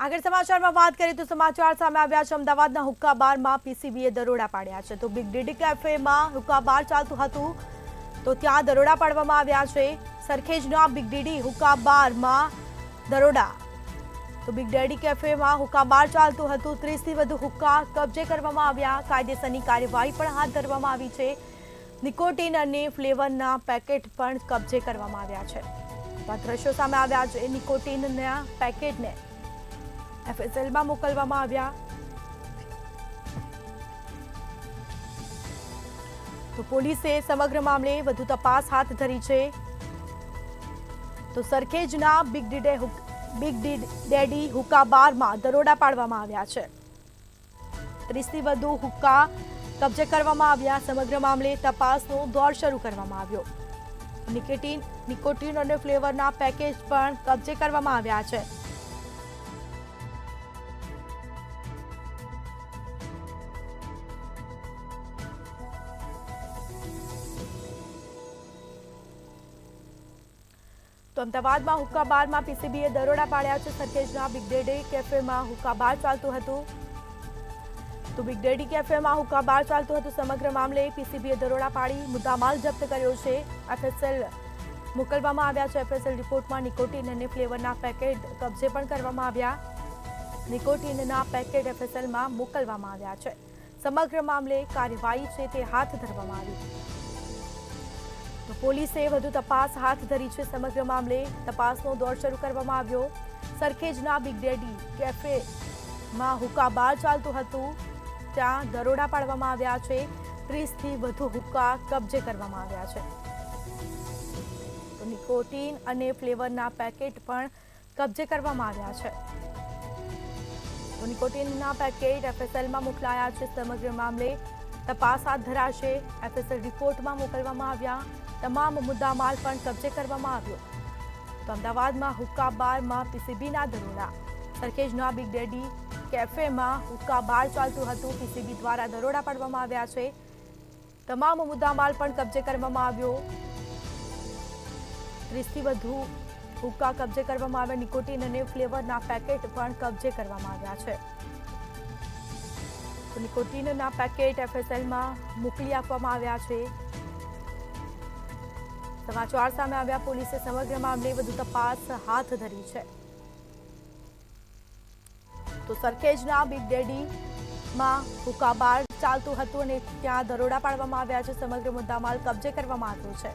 આગળ સમાચારમાં વાત કરીએ તો સમાચાર સામે આવ્યા છે અમદાવાદના હુક્કા બારમાં પીસીબીએ દરોડા પાડ્યા છે. તો બિગ ડીડી કેફેમાં હુક્કા બાર ચાલતું હતું તો ત્યાં દરોડા પાડવામાં આવ્યા છે. સરખેજના બિગ ડીડી હુક્કા બારમાં દરોડા. તો બિગ ડેડી કેફેમાં હુક્કા બાર ચાલતું હતું, 30થી વધુ હુક્કા કબજે કરવામાં આવ્યા. કાયદેસરની કાર્યવાહી પણ હાથ ધરવામાં આવી છે. નિકોટીન અને ફ્લેવરના પેકેટ પણ કબજે કરવામાં આવ્યા છે. તો આ દ્રશ્યો સામે આવ્યા છે. નિકોટીનના પેકેટને એફએસએલમાં મોકલવામાં આવ્યા. તો પોલીસે સમગ્ર મામલે વધુ તપાસ હાથ ધરી છે. તો સરખેજના બિગ ડેડી હુક્કા બારમાં દરોડા પાડવામાં આવ્યા છે. 30થી વધુ હુક્કા કબજે કરવામાં આવ્યા. સમગ્ર મામલે તપાસનો દોર શરૂ કરવામાં આવ્યો. નિકોટીન અને ફ્લેવરના પેકેજ પણ કબજે કરવામાં આવ્યા છે. તો અમદાવાદમાં હુક્કા બારમાં પીસીબીએ દરોડા પાડ્યા છે. સરખેજના બિગ ડેડી કેફેમાં હુક્કા બાર ચાલતું હતું. તો બિગ ડેડી કેફેમાં હુક્કા બાર ચાલતું હતું. સમગ્ર મામલે પીસીબીએ દરોડા પાડી મુદ્દામાલ જપ્ત કર્યો છે. એફએસએલ મોકલવામાં આવ્યા છે. એફએસએલ રિપોર્ટમાં નિકોટીન અને ફ્લેવરના પેકેટ કબજે પણ કરવામાં આવ્યા. નિકોટીનના પેકેટ એફએસએલમાં મોકલવામાં આવ્યા છે. સમગ્ર મામલે કાર્યવાહી છે તે હાથ ધરવામાં આવી. તો પોલીસે વધુ તપાસ હાથ ધરી છે. સમગ્ર મામલે તપાસનો દોર શરૂ કરવામાં આવ્યો. સરખેજના બિગ ડેડી કેફેમાં હુક્કા બાર ચાલતું હતું ત્યાં દરોડા પાડવામાં આવ્યા છે. 30થી વધુ હુક્કા કબજે કરવામાં આવ્યા છે. તો નિકોટીન અને ફ્લેવરના પેકેટ પણ કબજે કરવામાં આવ્યા છે. તો નિકોટીનના પેકેટ એફએસએલમાં મોકલાયા છે. સમગ્ર મામલે તપાસ હાથ ધરાશે. એફએસએલ રિપોર્ટમાં મોકલવામાં આવ્યા. તમામ મુદ્દામાલ પણ કબજે કરવામાં આવ્યો. તો અમદાવાદમાં હુક્કા બારમાં પીસીબીના દરોડા. સરખેજના બિગ ડેડી કેફેમાં હુક્કા બાર ચાલતું હતું. પીસીબી દ્વારા દરોડા પાડવામાં આવ્યા છે. તમામ મુદ્દામાલ પણ કબજે કરવામાં આવ્યો. 30થી વધુ હુક્કા કબજે કરવામાં આવ્યા. નિકોટીન અને ફ્લેવરના પેકેટ પણ કબજે કરવામાં આવ્યા છે. તો નિકોટીનના પેકેટ એફએસએલમાં મોકલી આપવામાં આવ્યા છે. સમાચાર સામે આવ્યા. પોલીસે સમગ્ર મામલે વધુ તપાસ હાથ ધરી છે. તો સરખેજના બિગ ડેડીમાં હુક્કા બાર ચાલતું હતું અને ત્યાં દરોડા પાડવામાં આવ્યા છે. સમગ્ર મુદ્દામાલ કબજે કરવામાં આવ્યો છે.